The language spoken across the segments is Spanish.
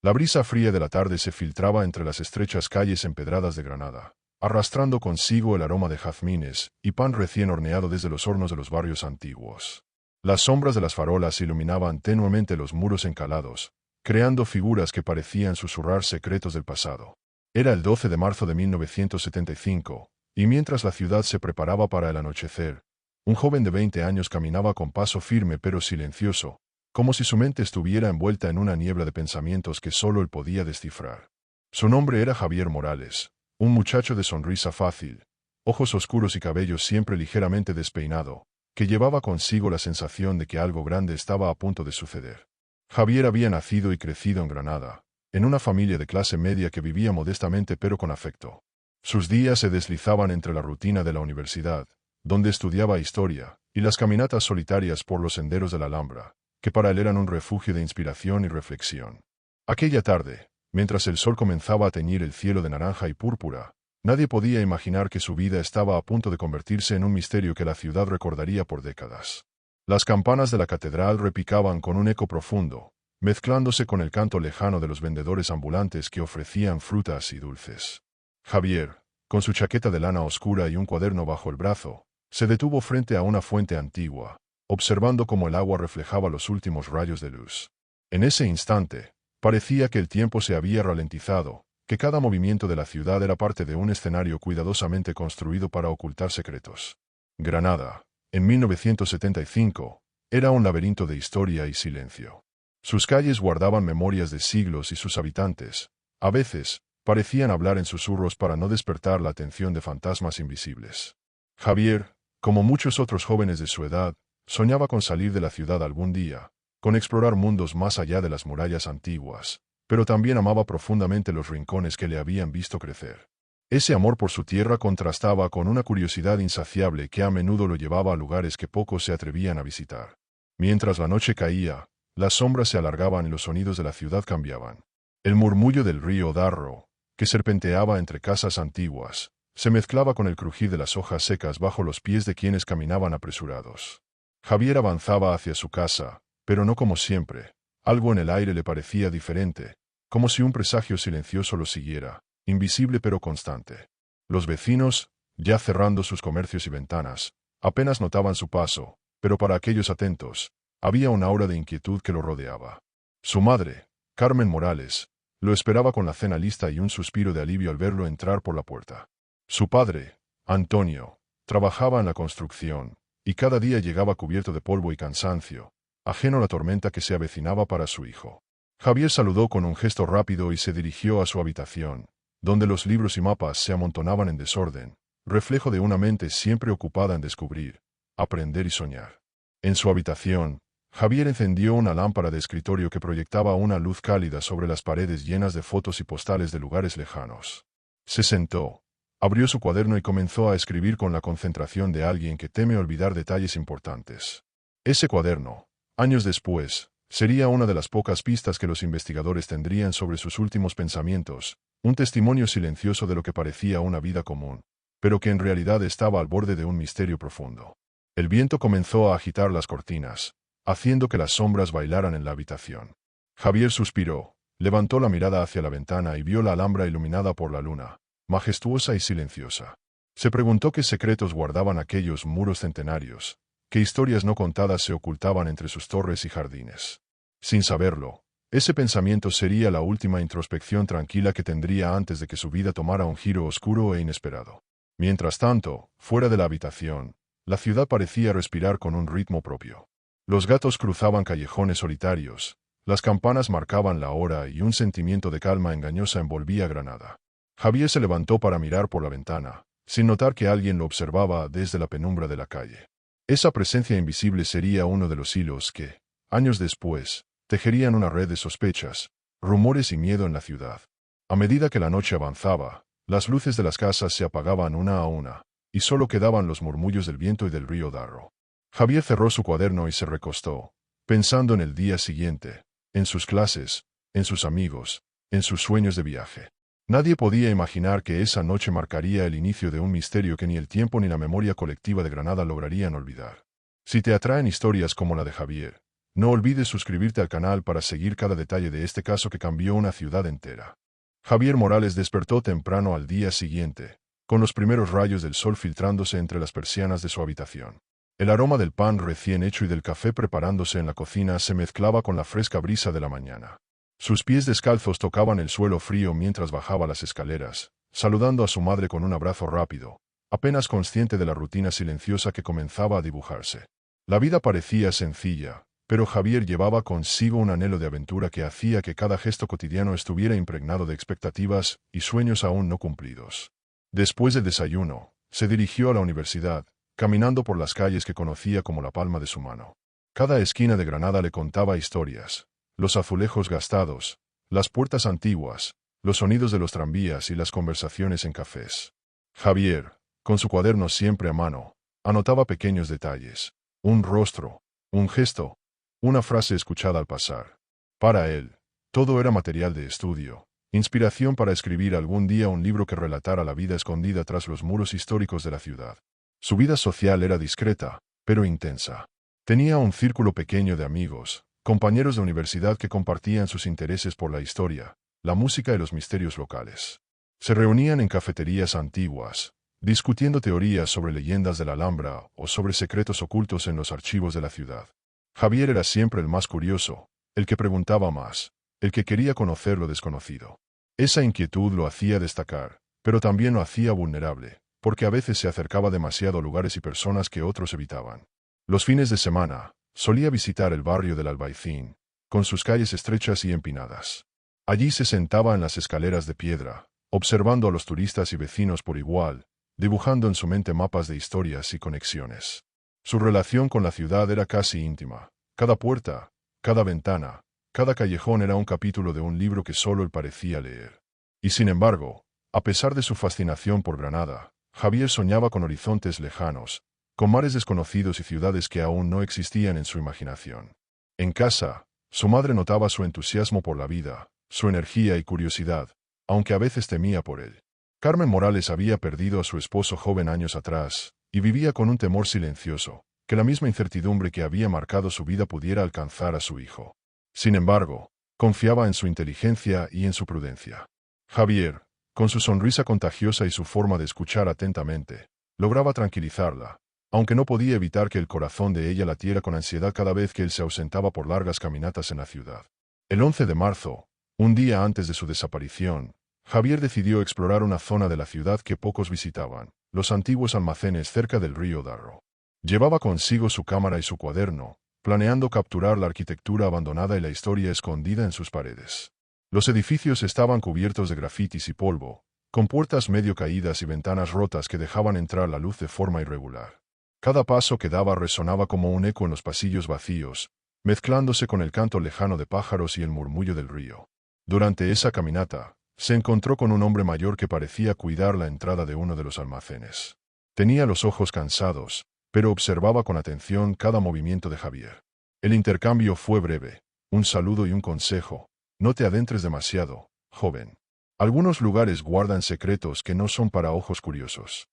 La brisa fría de la tarde se filtraba entre las estrechas calles empedradas de Granada, arrastrando consigo el aroma de jazmines y pan recién horneado desde los hornos de los barrios antiguos. Las sombras de las farolas iluminaban tenuemente los muros encalados, creando figuras que parecían susurrar secretos del pasado. Era el 12 de marzo de 1975, y mientras la ciudad se preparaba para el anochecer, un joven de 20 años caminaba con paso firme pero silencioso, como si su mente estuviera envuelta en una niebla de pensamientos que solo él podía descifrar. Su nombre era Javier Morales, un muchacho de sonrisa fácil, ojos oscuros y cabello siempre ligeramente despeinado, que llevaba consigo la sensación de que algo grande estaba a punto de suceder. Javier había nacido y crecido en Granada, en una familia de clase media que vivía modestamente pero con afecto. Sus días se deslizaban entre la rutina de la universidad, donde estudiaba historia, y las caminatas solitarias por los senderos de la Alhambra, que para él eran un refugio de inspiración y reflexión. Aquella tarde, mientras el sol comenzaba a teñir el cielo de naranja y púrpura, nadie podía imaginar que su vida estaba a punto de convertirse en un misterio que la ciudad recordaría por décadas. Las campanas de la catedral repicaban con un eco profundo, mezclándose con el canto lejano de los vendedores ambulantes que ofrecían frutas y dulces. Javier, con su chaqueta de lana oscura y un cuaderno bajo el brazo, se detuvo frente a una fuente antigua, observando cómo el agua reflejaba los últimos rayos de luz. En ese instante, parecía que el tiempo se había ralentizado, que cada movimiento de la ciudad era parte de un escenario cuidadosamente construido para ocultar secretos. Granada, en 1975, era un laberinto de historia y silencio. Sus calles guardaban memorias de siglos y sus habitantes, a veces, parecían hablar en susurros para no despertar la atención de fantasmas invisibles. Javier, como muchos otros jóvenes de su edad, soñaba con salir de la ciudad algún día, con explorar mundos más allá de las murallas antiguas, pero también amaba profundamente los rincones que le habían visto crecer. Ese amor por su tierra contrastaba con una curiosidad insaciable que a menudo lo llevaba a lugares que pocos se atrevían a visitar. Mientras la noche caía, las sombras se alargaban y los sonidos de la ciudad cambiaban. El murmullo del río Darro, que serpenteaba entre casas antiguas, se mezclaba con el crujir de las hojas secas bajo los pies de quienes caminaban apresurados. Javier avanzaba hacia su casa, pero no como siempre. Algo en el aire le parecía diferente, como si un presagio silencioso lo siguiera, invisible pero constante. Los vecinos, ya cerrando sus comercios y ventanas, apenas notaban su paso, pero para aquellos atentos, había una aura de inquietud que lo rodeaba. Su madre, Carmen Morales, lo esperaba con la cena lista y un suspiro de alivio al verlo entrar por la puerta. Su padre, Antonio, trabajaba en la construcción, y cada día llegaba cubierto de polvo y cansancio, ajeno a la tormenta que se avecinaba para su hijo. Javier saludó con un gesto rápido y se dirigió a su habitación, donde los libros y mapas se amontonaban en desorden, reflejo de una mente siempre ocupada en descubrir, aprender y soñar. En su habitación, Javier encendió una lámpara de escritorio que proyectaba una luz cálida sobre las paredes llenas de fotos y postales de lugares lejanos. Se sentó, abrió su cuaderno y comenzó a escribir con la concentración de alguien que teme olvidar detalles importantes. Ese cuaderno, años después, sería una de las pocas pistas que los investigadores tendrían sobre sus últimos pensamientos, un testimonio silencioso de lo que parecía una vida común, pero que en realidad estaba al borde de un misterio profundo. El viento comenzó a agitar las cortinas, haciendo que las sombras bailaran en la habitación. Javier suspiró, levantó la mirada hacia la ventana y vio la Alhambra iluminada por la luna, majestuosa y silenciosa. Se preguntó qué secretos guardaban aquellos muros centenarios, qué historias no contadas se ocultaban entre sus torres y jardines. Sin saberlo, ese pensamiento sería la última introspección tranquila que tendría antes de que su vida tomara un giro oscuro e inesperado. Mientras tanto, fuera de la habitación, la ciudad parecía respirar con un ritmo propio. Los gatos cruzaban callejones solitarios, las campanas marcaban la hora y un sentimiento de calma engañosa envolvía Granada. Javier se levantó para mirar por la ventana, sin notar que alguien lo observaba desde la penumbra de la calle. Esa presencia invisible sería uno de los hilos que, años después, tejerían una red de sospechas, rumores y miedo en la ciudad. A medida que la noche avanzaba, las luces de las casas se apagaban una a una, y solo quedaban los murmullos del viento y del río Darro. Javier cerró su cuaderno y se recostó, pensando en el día siguiente, en sus clases, en sus amigos, en sus sueños de viaje. Nadie podía imaginar que esa noche marcaría el inicio de un misterio que ni el tiempo ni la memoria colectiva de Granada lograrían olvidar. Si te atraen historias como la de Javier, No olvides suscribirte al canal para seguir cada detalle de este caso que cambió una ciudad entera. Javier Morales despertó temprano al día siguiente, con los primeros rayos del sol filtrándose entre las persianas de su habitación. El aroma del pan recién hecho y del café preparándose en la cocina se mezclaba con la fresca brisa de la mañana. Sus pies descalzos tocaban el suelo frío mientras bajaba las escaleras, saludando a su madre con un abrazo rápido, apenas consciente de la rutina silenciosa que comenzaba a dibujarse. La vida parecía sencilla, pero Javier llevaba consigo un anhelo de aventura que hacía que cada gesto cotidiano estuviera impregnado de expectativas y sueños aún no cumplidos. Después del desayuno, se dirigió a la universidad, caminando por las calles que conocía como la palma de su mano. Cada esquina de Granada le contaba historias, los azulejos gastados, las puertas antiguas, los sonidos de los tranvías y las conversaciones en cafés. Javier, con su cuaderno siempre a mano, anotaba pequeños detalles, un rostro, un gesto, una frase escuchada al pasar. Para él, todo era material de estudio, inspiración para escribir algún día un libro que relatara la vida escondida tras los muros históricos de la ciudad. Su vida social era discreta, pero intensa. Tenía un círculo pequeño de amigos, compañeros de universidad que compartían sus intereses por la historia, la música y los misterios locales. Se reunían en cafeterías antiguas, discutiendo teorías sobre leyendas de la Alhambra o sobre secretos ocultos en los archivos de la ciudad. Javier era siempre el más curioso, el que preguntaba más, el que quería conocer lo desconocido. Esa inquietud lo hacía destacar, pero también lo hacía vulnerable, porque a veces se acercaba demasiado a lugares y personas que otros evitaban. Los fines de semana, solía visitar el barrio del Albaicín, con sus calles estrechas y empinadas. Allí se sentaba en las escaleras de piedra, observando a los turistas y vecinos por igual, dibujando en su mente mapas de historias y conexiones. Su relación con la ciudad era casi íntima. Cada puerta, cada ventana, cada callejón era un capítulo de un libro que solo él parecía leer. Y sin embargo, a pesar de su fascinación por Granada, Javier soñaba con horizontes lejanos, con mares desconocidos y ciudades que aún no existían en su imaginación. En casa, su madre notaba su entusiasmo por la vida, su energía y curiosidad, aunque a veces temía por él. Carmen Morales había perdido a su esposo joven años atrás, y vivía con un temor silencioso, que la misma incertidumbre que había marcado su vida pudiera alcanzar a su hijo. Sin embargo, confiaba en su inteligencia y en su prudencia. Javier, con su sonrisa contagiosa y su forma de escuchar atentamente, lograba tranquilizarla, aunque no podía evitar que el corazón de ella latiera con ansiedad cada vez que él se ausentaba por largas caminatas en la ciudad. El 11 de marzo, un día antes de su desaparición, Javier decidió explorar una zona de la ciudad que pocos visitaban, los antiguos almacenes cerca del río Darro. Llevaba consigo su cámara y su cuaderno, planeando capturar la arquitectura abandonada y la historia escondida en sus paredes. Los edificios estaban cubiertos de grafitis y polvo, con puertas medio caídas y ventanas rotas que dejaban entrar la luz de forma irregular. Cada paso que daba resonaba como un eco en los pasillos vacíos, mezclándose con el canto lejano de pájaros y el murmullo del río. Durante esa caminata, se encontró con un hombre mayor que parecía cuidar la entrada de uno de los almacenes. Tenía los ojos cansados, pero observaba con atención cada movimiento de Javier. El intercambio fue breve, un saludo y un consejo: no te adentres demasiado, joven. Algunos lugares guardan secretos que no son para ojos curiosos.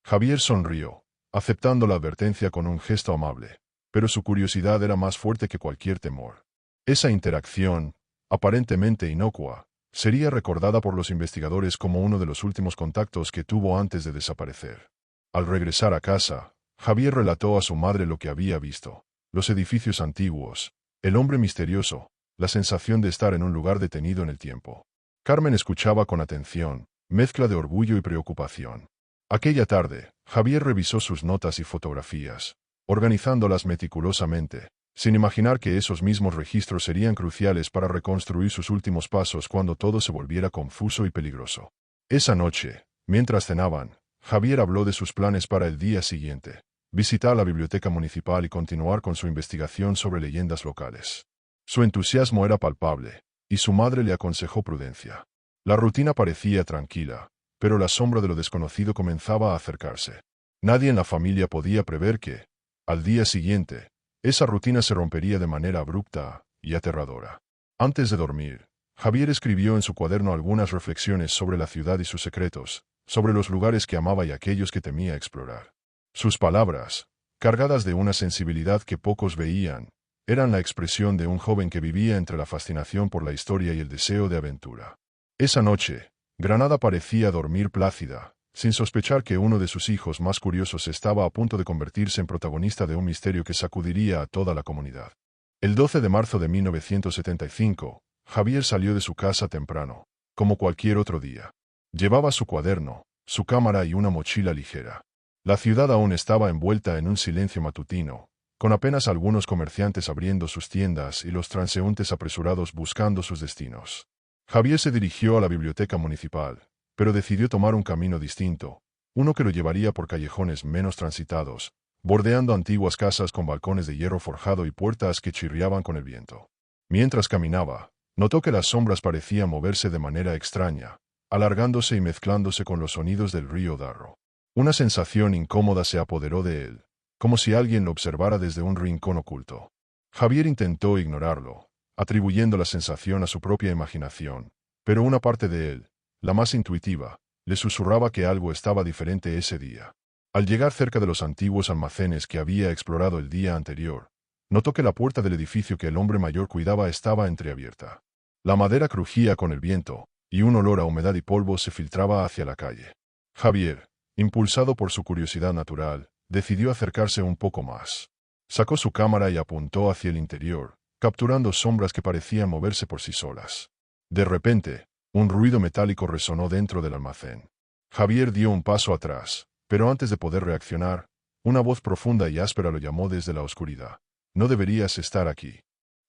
Javier sonrió, aceptando la advertencia con un gesto amable, pero su curiosidad era más fuerte que cualquier temor. Esa interacción, aparentemente inocua, sería recordada por los investigadores como uno de los últimos contactos que tuvo antes de desaparecer. Al regresar a casa, Javier relató a su madre lo que había visto: los edificios antiguos, el hombre misterioso, la sensación de estar en un lugar detenido en el tiempo. Carmen escuchaba con atención, mezcla de orgullo y preocupación. Aquella tarde, Javier revisó sus notas y fotografías, organizándolas meticulosamente, sin imaginar que esos mismos registros serían cruciales para reconstruir sus últimos pasos cuando todo se volviera confuso y peligroso. Esa noche, mientras cenaban, Javier habló de sus planes para el día siguiente: visitar la biblioteca municipal y continuar con su investigación sobre leyendas locales. Su entusiasmo era palpable, y su madre le aconsejó prudencia. La rutina parecía tranquila, pero la sombra de lo desconocido comenzaba a acercarse. Nadie en la familia podía prever que, al día siguiente, esa rutina se rompería de manera abrupta y aterradora. Antes de dormir, Javier escribió en su cuaderno algunas reflexiones sobre la ciudad y sus secretos, sobre los lugares que amaba y aquellos que temía explorar. Sus palabras, cargadas de una sensibilidad que pocos veían, eran la expresión de un joven que vivía entre la fascinación por la historia y el deseo de aventura. Esa noche, Granada parecía dormir plácida, sin sospechar que uno de sus hijos más curiosos estaba a punto de convertirse en protagonista de un misterio que sacudiría a toda la comunidad. El 12 de marzo de 1975, Javier salió de su casa temprano, como cualquier otro día. Llevaba su cuaderno, su cámara y una mochila ligera. La ciudad aún estaba envuelta en un silencio matutino, con apenas algunos comerciantes abriendo sus tiendas y los transeúntes apresurados buscando sus destinos. Javier se dirigió a la biblioteca municipal, pero decidió tomar un camino distinto, uno que lo llevaría por callejones menos transitados, bordeando antiguas casas con balcones de hierro forjado y puertas que chirriaban con el viento. Mientras caminaba, notó que las sombras parecían moverse de manera extraña, alargándose y mezclándose con los sonidos del río Darro. Una sensación incómoda se apoderó de él, como si alguien lo observara desde un rincón oculto. Javier intentó ignorarlo, atribuyendo la sensación a su propia imaginación, pero una parte de él, la más intuitiva, le susurraba que algo estaba diferente ese día. Al llegar cerca de los antiguos almacenes que había explorado el día anterior, notó que la puerta del edificio que el hombre mayor cuidaba estaba entreabierta. La madera crujía con el viento, y un olor a humedad y polvo se filtraba hacia la calle. Javier, impulsado por su curiosidad natural, decidió acercarse un poco más. Sacó su cámara y apuntó hacia el interior, capturando sombras que parecían moverse por sí solas. De repente, un ruido metálico resonó dentro del almacén. Javier dio un paso atrás, pero antes de poder reaccionar, una voz profunda y áspera lo llamó desde la oscuridad. «No deberías estar aquí».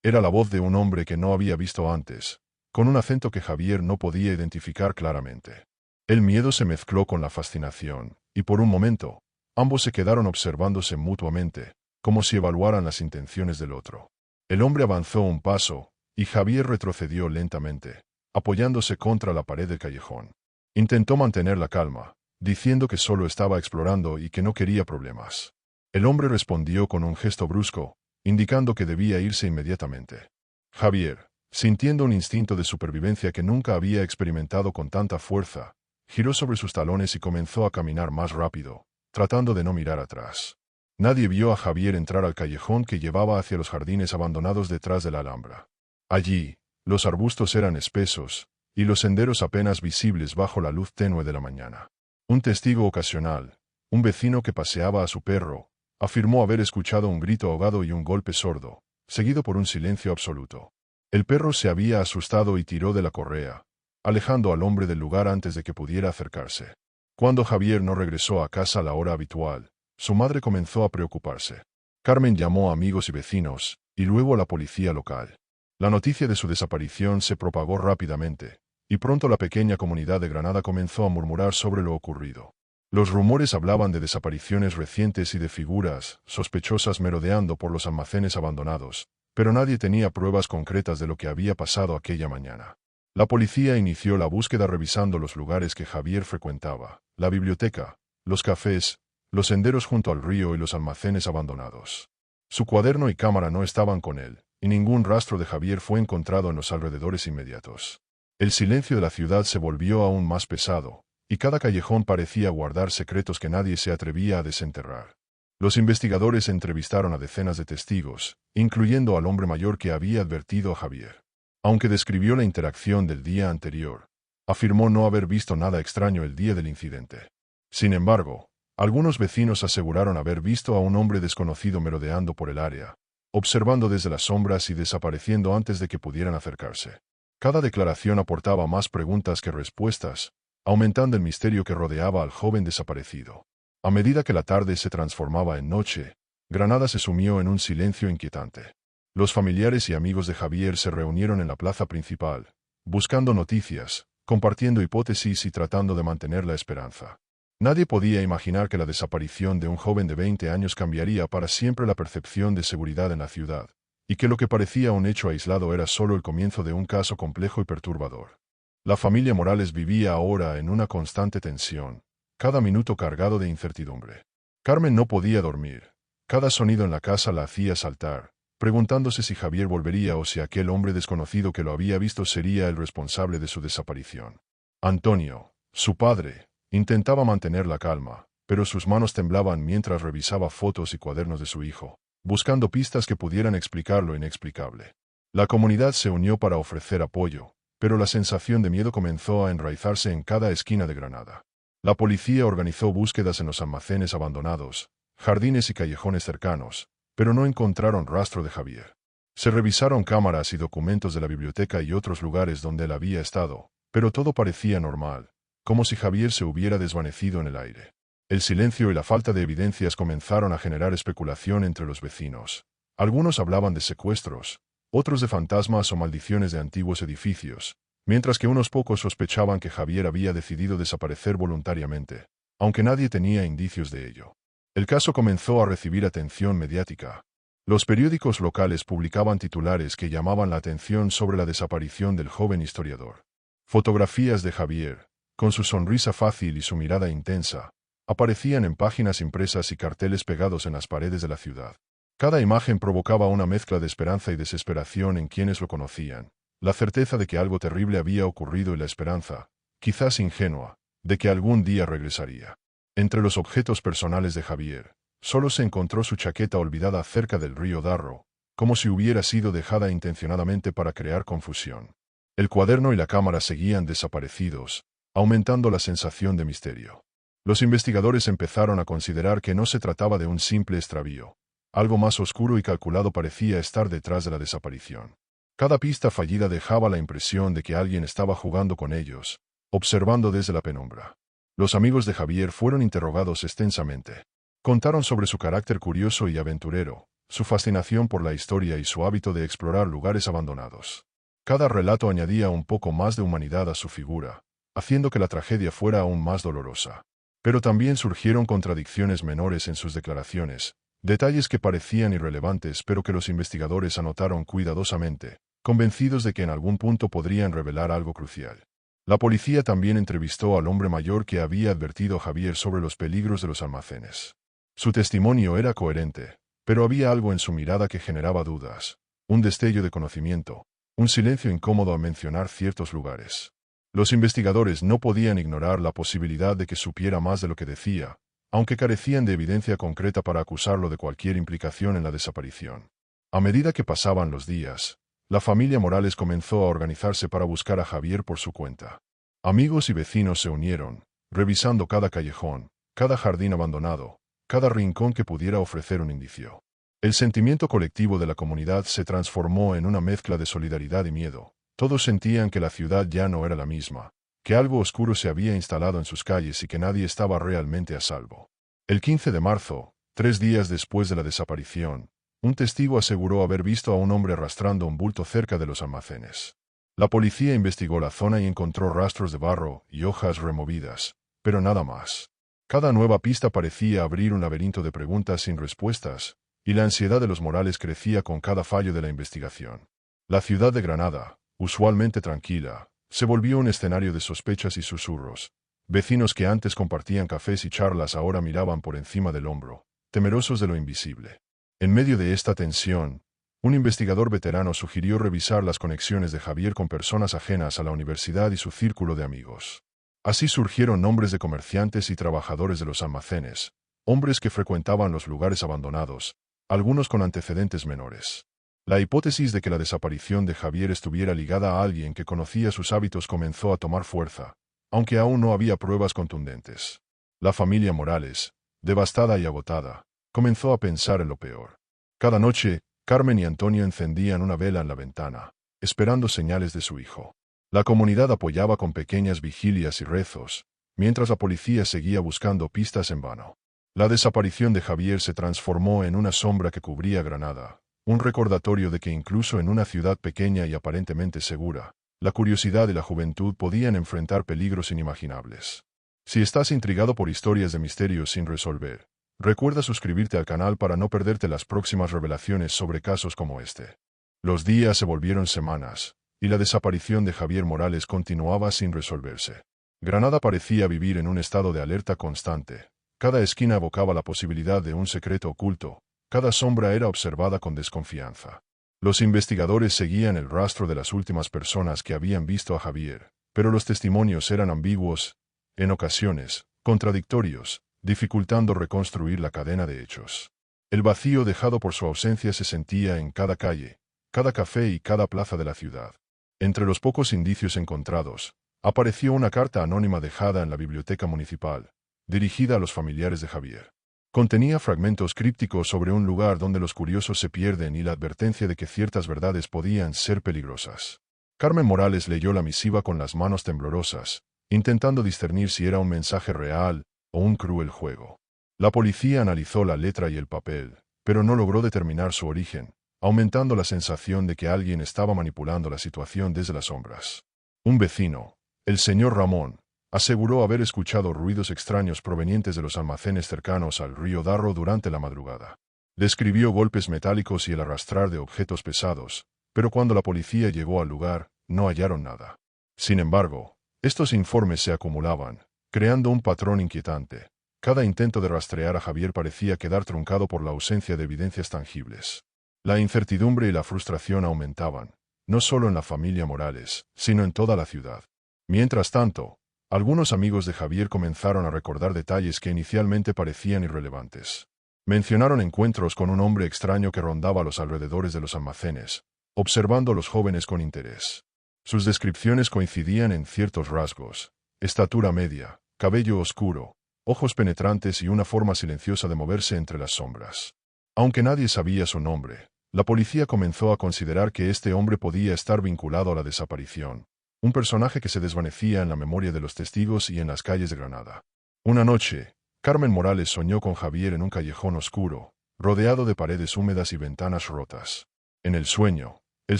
Era la voz de un hombre que no había visto antes, con un acento que Javier no podía identificar claramente. El miedo se mezcló con la fascinación, y por un momento, ambos se quedaron observándose mutuamente, como si evaluaran las intenciones del otro. El hombre avanzó un paso, y Javier retrocedió lentamente, apoyándose contra la pared del callejón. Intentó mantener la calma, diciendo que solo estaba explorando y que no quería problemas. El hombre respondió con un gesto brusco, indicando que debía irse inmediatamente. Javier, sintiendo un instinto de supervivencia que nunca había experimentado con tanta fuerza, giró sobre sus talones y comenzó a caminar más rápido, tratando de no mirar atrás. Nadie vio a Javier entrar al callejón que llevaba hacia los jardines abandonados detrás de la Alhambra. Allí, los arbustos eran espesos, y los senderos apenas visibles bajo la luz tenue de la mañana. Un testigo ocasional, un vecino que paseaba a su perro, afirmó haber escuchado un grito ahogado y un golpe sordo, seguido por un silencio absoluto. El perro se había asustado y tiró de la correa, alejando al hombre del lugar antes de que pudiera acercarse. Cuando Javier no regresó a casa a la hora habitual, su madre comenzó a preocuparse. Carmen llamó a amigos y vecinos, y luego a la policía local. La noticia de su desaparición se propagó rápidamente, y pronto la pequeña comunidad de Granada comenzó a murmurar sobre lo ocurrido. Los rumores hablaban de desapariciones recientes y de figuras sospechosas merodeando por los almacenes abandonados, pero nadie tenía pruebas concretas de lo que había pasado aquella mañana. La policía inició la búsqueda revisando los lugares que Javier frecuentaba, la biblioteca, los cafés, los senderos junto al río y los almacenes abandonados. Su cuaderno y cámara no estaban con él, y ningún rastro de Javier fue encontrado en los alrededores inmediatos. El silencio de la ciudad se volvió aún más pesado, y cada callejón parecía guardar secretos que nadie se atrevía a desenterrar. Los investigadores entrevistaron a decenas de testigos, incluyendo al hombre mayor que había advertido a Javier. Aunque describió la interacción del día anterior, afirmó no haber visto nada extraño el día del incidente. Sin embargo, algunos vecinos aseguraron haber visto a un hombre desconocido merodeando por el área, observando desde las sombras y desapareciendo antes de que pudieran acercarse. Cada declaración aportaba más preguntas que respuestas, aumentando el misterio que rodeaba al joven desaparecido. A medida que la tarde se transformaba en noche, Granada se sumió en un silencio inquietante. Los familiares y amigos de Javier se reunieron en la plaza principal, buscando noticias, compartiendo hipótesis y tratando de mantener la esperanza. Nadie podía imaginar que la desaparición de un joven de 20 años cambiaría para siempre la percepción de seguridad en la ciudad, y que lo que parecía un hecho aislado era solo el comienzo de un caso complejo y perturbador. La familia Morales vivía ahora en una constante tensión, cada minuto cargado de incertidumbre. Carmen no podía dormir. Cada sonido en la casa la hacía saltar, preguntándose si Javier volvería o si aquel hombre desconocido que lo había visto sería el responsable de su desaparición. Antonio, su padre, intentaba mantener la calma, pero sus manos temblaban mientras revisaba fotos y cuadernos de su hijo, buscando pistas que pudieran explicar lo inexplicable. La comunidad se unió para ofrecer apoyo, pero la sensación de miedo comenzó a enraizarse en cada esquina de Granada. La policía organizó búsquedas en los almacenes abandonados, jardines y callejones cercanos, pero no encontraron rastro de Javier. Se revisaron cámaras y documentos de la biblioteca y otros lugares donde él había estado, pero todo parecía normal, como si Javier se hubiera desvanecido en el aire. El silencio y la falta de evidencias comenzaron a generar especulación entre los vecinos. Algunos hablaban de secuestros, otros de fantasmas o maldiciones de antiguos edificios, mientras que unos pocos sospechaban que Javier había decidido desaparecer voluntariamente, aunque nadie tenía indicios de ello. El caso comenzó a recibir atención mediática. Los periódicos locales publicaban titulares que llamaban la atención sobre la desaparición del joven historiador. Fotografías de Javier, con su sonrisa fácil y su mirada intensa, aparecían en páginas impresas y carteles pegados en las paredes de la ciudad. Cada imagen provocaba una mezcla de esperanza y desesperación en quienes lo conocían, la certeza de que algo terrible había ocurrido y la esperanza, quizás ingenua, de que algún día regresaría. Entre los objetos personales de Javier, solo se encontró su chaqueta olvidada cerca del río Darro, como si hubiera sido dejada intencionadamente para crear confusión. El cuaderno y la cámara seguían desaparecidos, aumentando la sensación de misterio. Los investigadores empezaron a considerar que no se trataba de un simple extravío. Algo más oscuro y calculado parecía estar detrás de la desaparición. Cada pista fallida dejaba la impresión de que alguien estaba jugando con ellos, observando desde la penumbra. Los amigos de Javier fueron interrogados extensamente. Contaron sobre su carácter curioso y aventurero, su fascinación por la historia y su hábito de explorar lugares abandonados. Cada relato añadía un poco más de humanidad a su figura, haciendo que la tragedia fuera aún más dolorosa. Pero también surgieron contradicciones menores en sus declaraciones, detalles que parecían irrelevantes pero que los investigadores anotaron cuidadosamente, convencidos de que en algún punto podrían revelar algo crucial. La policía también entrevistó al hombre mayor que había advertido a Javier sobre los peligros de los almacenes. Su testimonio era coherente, pero había algo en su mirada que generaba dudas, un destello de conocimiento, un silencio incómodo al mencionar ciertos lugares. Los investigadores no podían ignorar la posibilidad de que supiera más de lo que decía, aunque carecían de evidencia concreta para acusarlo de cualquier implicación en la desaparición. A medida que pasaban los días, la familia Morales comenzó a organizarse para buscar a Javier por su cuenta. Amigos y vecinos se unieron, revisando cada callejón, cada jardín abandonado, cada rincón que pudiera ofrecer un indicio. El sentimiento colectivo de la comunidad se transformó en una mezcla de solidaridad y miedo. Todos sentían que la ciudad ya no era la misma, que algo oscuro se había instalado en sus calles y que nadie estaba realmente a salvo. El 15 de marzo, 3 días después de la desaparición, un testigo aseguró haber visto a un hombre arrastrando un bulto cerca de los almacenes. La policía investigó la zona y encontró rastros de barro y hojas removidas, pero nada más. Cada nueva pista parecía abrir un laberinto de preguntas sin respuestas, y la ansiedad de los Morales crecía con cada fallo de la investigación. La ciudad de Granada, usualmente tranquila, se volvió un escenario de sospechas y susurros. Vecinos que antes compartían cafés y charlas ahora miraban por encima del hombro, temerosos de lo invisible. En medio de esta tensión, un investigador veterano sugirió revisar las conexiones de Javier con personas ajenas a la universidad y su círculo de amigos. Así surgieron nombres de comerciantes y trabajadores de los almacenes, hombres que frecuentaban los lugares abandonados, algunos con antecedentes menores. La hipótesis de que la desaparición de Javier estuviera ligada a alguien que conocía sus hábitos comenzó a tomar fuerza, aunque aún no había pruebas contundentes. La familia Morales, devastada y agotada, comenzó a pensar en lo peor. Cada noche, Carmen y Antonio encendían una vela en la ventana, esperando señales de su hijo. La comunidad apoyaba con pequeñas vigilias y rezos, mientras la policía seguía buscando pistas en vano. La desaparición de Javier se transformó en una sombra que cubría Granada, un recordatorio de que incluso en una ciudad pequeña y aparentemente segura, la curiosidad y la juventud podían enfrentar peligros inimaginables. Si estás intrigado por historias de misterios sin resolver, recuerda suscribirte al canal para no perderte las próximas revelaciones sobre casos como este. Los días se volvieron semanas, y la desaparición de Javier Morales continuaba sin resolverse. Granada parecía vivir en un estado de alerta constante. Cada esquina evocaba la posibilidad de un secreto oculto, cada sombra era observada con desconfianza. Los investigadores seguían el rastro de las últimas personas que habían visto a Javier, pero los testimonios eran ambiguos, en ocasiones, contradictorios, dificultando reconstruir la cadena de hechos. El vacío dejado por su ausencia se sentía en cada calle, cada café y cada plaza de la ciudad. Entre los pocos indicios encontrados, apareció una carta anónima dejada en la biblioteca municipal, dirigida a los familiares de Javier. Contenía fragmentos crípticos sobre un lugar donde los curiosos se pierden y la advertencia de que ciertas verdades podían ser peligrosas. Carmen Morales leyó la misiva con las manos temblorosas, intentando discernir si era un mensaje real o un cruel juego. La policía analizó la letra y el papel, pero no logró determinar su origen, aumentando la sensación de que alguien estaba manipulando la situación desde las sombras. Un vecino, el señor Ramón, aseguró haber escuchado ruidos extraños provenientes de los almacenes cercanos al río Darro durante la madrugada. Describió golpes metálicos y el arrastrar de objetos pesados, pero cuando la policía llegó al lugar, no hallaron nada. Sin embargo, estos informes se acumulaban, creando un patrón inquietante. Cada intento de rastrear a Javier parecía quedar truncado por la ausencia de evidencias tangibles. La incertidumbre y la frustración aumentaban, no solo en la familia Morales, sino en toda la ciudad. Mientras tanto, algunos amigos de Javier comenzaron a recordar detalles que inicialmente parecían irrelevantes. Mencionaron encuentros con un hombre extraño que rondaba los alrededores de los almacenes, observando a los jóvenes con interés. Sus descripciones coincidían en ciertos rasgos: estatura media, cabello oscuro, ojos penetrantes y una forma silenciosa de moverse entre las sombras. Aunque nadie sabía su nombre, la policía comenzó a considerar que este hombre podía estar vinculado a la desaparición, un personaje que se desvanecía en la memoria de los testigos y en las calles de Granada. Una noche, Carmen Morales soñó con Javier en un callejón oscuro, rodeado de paredes húmedas y ventanas rotas. En el sueño, él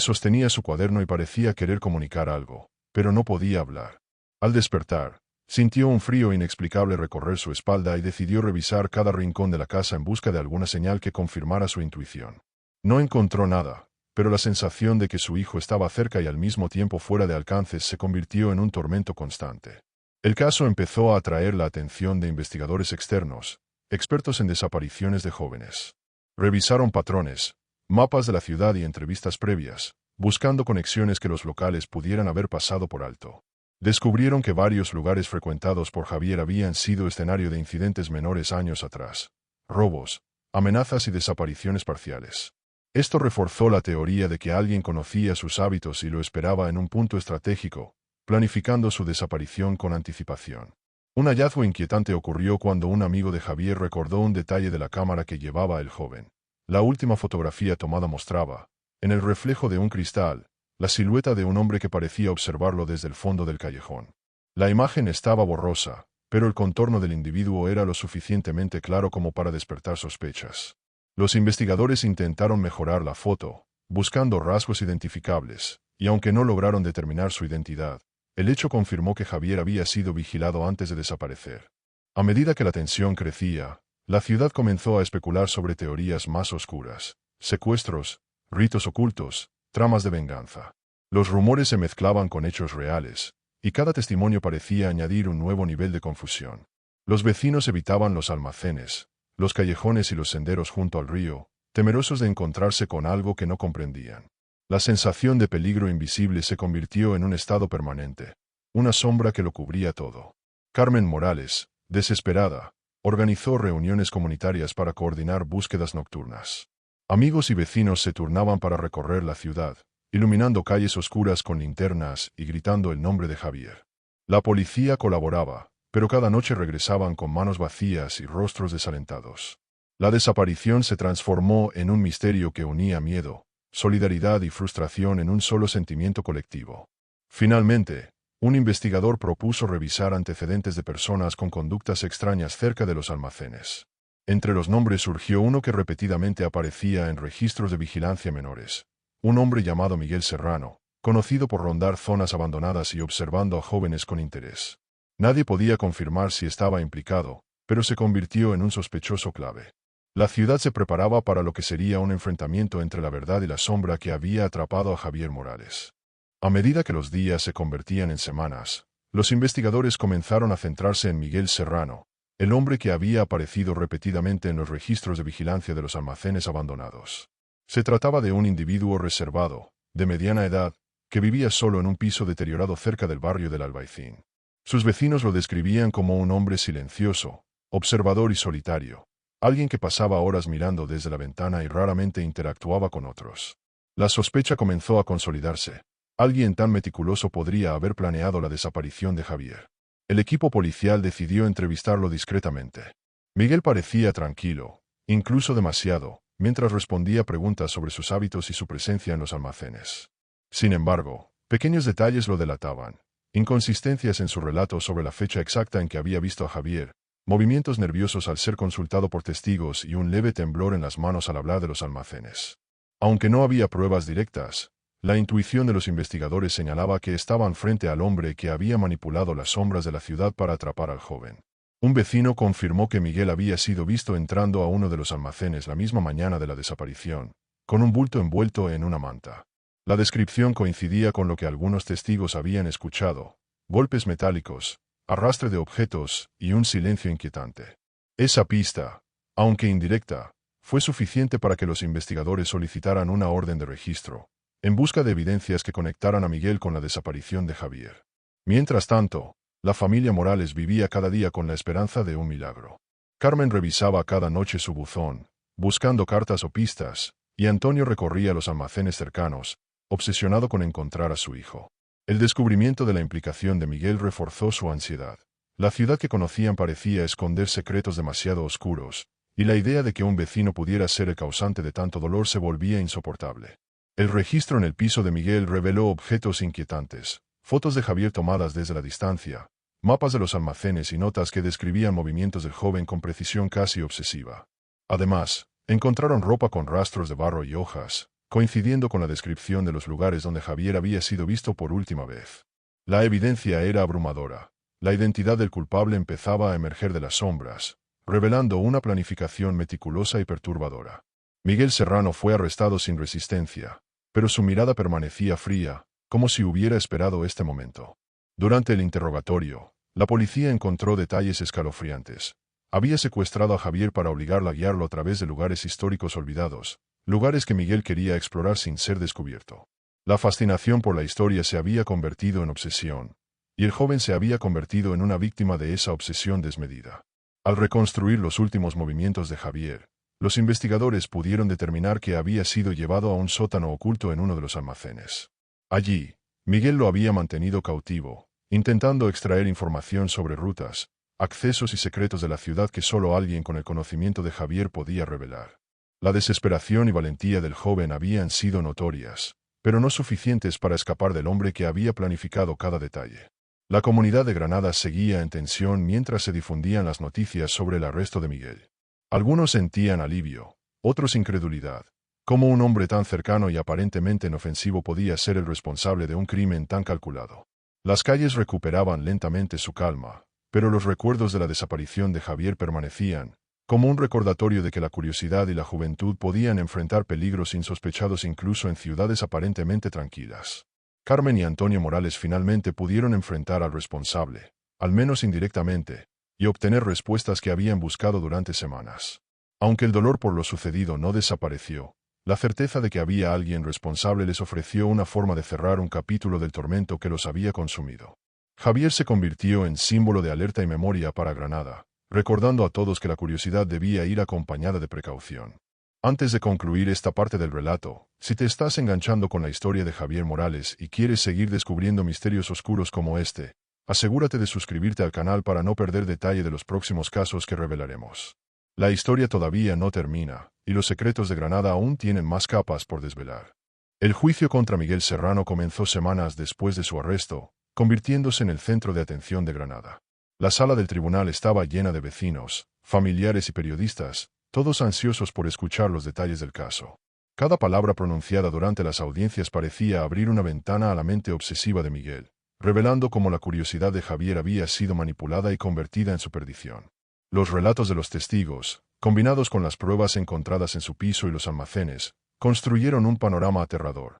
sostenía su cuaderno y parecía querer comunicar algo, pero no podía hablar. Al despertar, sintió un frío inexplicable recorrer su espalda y decidió revisar cada rincón de la casa en busca de alguna señal que confirmara su intuición. No encontró nada, pero la sensación de que su hijo estaba cerca y al mismo tiempo fuera de alcance se convirtió en un tormento constante. El caso empezó a atraer la atención de investigadores externos, expertos en desapariciones de jóvenes. Revisaron patrones, mapas de la ciudad y entrevistas previas, buscando conexiones que los locales pudieran haber pasado por alto. Descubrieron que varios lugares frecuentados por Javier habían sido escenario de incidentes menores años atrás: robos, amenazas y desapariciones parciales. Esto reforzó la teoría de que alguien conocía sus hábitos y lo esperaba en un punto estratégico, planificando su desaparición con anticipación. Un hallazgo inquietante ocurrió cuando un amigo de Javier recordó un detalle de la cámara que llevaba el joven. La última fotografía tomada mostraba, en el reflejo de un cristal, la silueta de un hombre que parecía observarlo desde el fondo del callejón. La imagen estaba borrosa, pero el contorno del individuo era lo suficientemente claro como para despertar sospechas. Los investigadores intentaron mejorar la foto, buscando rasgos identificables, y aunque no lograron determinar su identidad, el hecho confirmó que Javier había sido vigilado antes de desaparecer. A medida que la tensión crecía, la ciudad comenzó a especular sobre teorías más oscuras: secuestros, ritos ocultos, tramas de venganza. Los rumores se mezclaban con hechos reales, y cada testimonio parecía añadir un nuevo nivel de confusión. Los vecinos evitaban los almacenes, los callejones y los senderos junto al río, temerosos de encontrarse con algo que no comprendían. La sensación de peligro invisible se convirtió en un estado permanente, una sombra que lo cubría todo. Carmen Morales, desesperada, organizó reuniones comunitarias para coordinar búsquedas nocturnas. Amigos y vecinos se turnaban para recorrer la ciudad, iluminando calles oscuras con linternas y gritando el nombre de Javier. La policía colaboraba, pero cada noche regresaban con manos vacías y rostros desalentados. La desaparición se transformó en un misterio que unía miedo, solidaridad y frustración en un solo sentimiento colectivo. Finalmente, un investigador propuso revisar antecedentes de personas con conductas extrañas cerca de los almacenes. Entre los nombres surgió uno que repetidamente aparecía en registros de vigilancia menores: un hombre llamado Miguel Serrano, conocido por rondar zonas abandonadas y observando a jóvenes con interés. Nadie podía confirmar si estaba implicado, pero se convirtió en un sospechoso clave. La ciudad se preparaba para lo que sería un enfrentamiento entre la verdad y la sombra que había atrapado a Javier Morales. A medida que los días se convertían en semanas, los investigadores comenzaron a centrarse en Miguel Serrano, el hombre que había aparecido repetidamente en los registros de vigilancia de los almacenes abandonados. Se trataba de un individuo reservado, de mediana edad, que vivía solo en un piso deteriorado cerca del barrio del Albaicín. Sus vecinos lo describían como un hombre silencioso, observador y solitario, alguien que pasaba horas mirando desde la ventana y raramente interactuaba con otros. La sospecha comenzó a consolidarse. Alguien tan meticuloso podría haber planeado la desaparición de Javier. El equipo policial decidió entrevistarlo discretamente. Miguel parecía tranquilo, incluso demasiado, mientras respondía preguntas sobre sus hábitos y su presencia en los almacenes. Sin embargo, pequeños detalles lo delataban. Inconsistencias en su relato sobre la fecha exacta en que había visto a Javier, movimientos nerviosos al ser consultado por testigos y un leve temblor en las manos al hablar de los almacenes. Aunque no había pruebas directas, la intuición de los investigadores señalaba que estaban frente al hombre que había manipulado las sombras de la ciudad para atrapar al joven. Un vecino confirmó que Miguel había sido visto entrando a uno de los almacenes la misma mañana de la desaparición, con un bulto envuelto en una manta. La descripción coincidía con lo que algunos testigos habían escuchado: golpes metálicos, arrastre de objetos y un silencio inquietante. Esa pista, aunque indirecta, fue suficiente para que los investigadores solicitaran una orden de registro, en busca de evidencias que conectaran a Miguel con la desaparición de Javier. Mientras tanto, la familia Morales vivía cada día con la esperanza de un milagro. Carmen revisaba cada noche su buzón, buscando cartas o pistas, y Antonio recorría los almacenes cercanos, obsesionado con encontrar a su hijo. El descubrimiento de la implicación de Miguel reforzó su ansiedad. La ciudad que conocían parecía esconder secretos demasiado oscuros, y la idea de que un vecino pudiera ser el causante de tanto dolor se volvía insoportable. El registro en el piso de Miguel reveló objetos inquietantes, fotos de Javier tomadas desde la distancia, mapas de los almacenes y notas que describían movimientos del joven con precisión casi obsesiva. Además, encontraron ropa con rastros de barro y hojas, coincidiendo con la descripción de los lugares donde Javier había sido visto por última vez. La evidencia era abrumadora. La identidad del culpable empezaba a emerger de las sombras, revelando una planificación meticulosa y perturbadora. Miguel Serrano fue arrestado sin resistencia, pero su mirada permanecía fría, como si hubiera esperado este momento. Durante el interrogatorio, la policía encontró detalles escalofriantes. Había secuestrado a Javier para obligarlo a guiarlo a través de lugares históricos olvidados, lugares que Miguel quería explorar sin ser descubierto. La fascinación por la historia se había convertido en obsesión, y el joven se había convertido en una víctima de esa obsesión desmedida. Al reconstruir los últimos movimientos de Javier, los investigadores pudieron determinar que había sido llevado a un sótano oculto en uno de los almacenes. Allí, Miguel lo había mantenido cautivo, intentando extraer información sobre rutas, accesos y secretos de la ciudad que solo alguien con el conocimiento de Javier podía revelar. La desesperación y valentía del joven habían sido notorias, pero no suficientes para escapar del hombre que había planificado cada detalle. La comunidad de Granada seguía en tensión mientras se difundían las noticias sobre el arresto de Miguel. Algunos sentían alivio, otros incredulidad. ¿Cómo un hombre tan cercano y aparentemente inofensivo podía ser el responsable de un crimen tan calculado? Las calles recuperaban lentamente su calma, pero los recuerdos de la desaparición de Javier permanecían, como un recordatorio de que la curiosidad y la juventud podían enfrentar peligros insospechados incluso en ciudades aparentemente tranquilas. Carmen y Antonio Morales finalmente pudieron enfrentar al responsable, al menos indirectamente, y obtener respuestas que habían buscado durante semanas. Aunque el dolor por lo sucedido no desapareció, la certeza de que había alguien responsable les ofreció una forma de cerrar un capítulo del tormento que los había consumido. Javier se convirtió en símbolo de alerta y memoria para Granada, recordando a todos que la curiosidad debía ir acompañada de precaución. Antes de concluir esta parte del relato, si te estás enganchando con la historia de Javier Morales y quieres seguir descubriendo misterios oscuros como este, asegúrate de suscribirte al canal para no perder detalle de los próximos casos que revelaremos. La historia todavía no termina, y los secretos de Granada aún tienen más capas por desvelar. El juicio contra Miguel Serrano comenzó semanas después de su arresto, convirtiéndose en el centro de atención de Granada. La sala del tribunal estaba llena de vecinos, familiares y periodistas, todos ansiosos por escuchar los detalles del caso. Cada palabra pronunciada durante las audiencias parecía abrir una ventana a la mente obsesiva de Miguel, revelando cómo la curiosidad de Javier había sido manipulada y convertida en su perdición. Los relatos de los testigos, combinados con las pruebas encontradas en su piso y los almacenes, construyeron un panorama aterrador.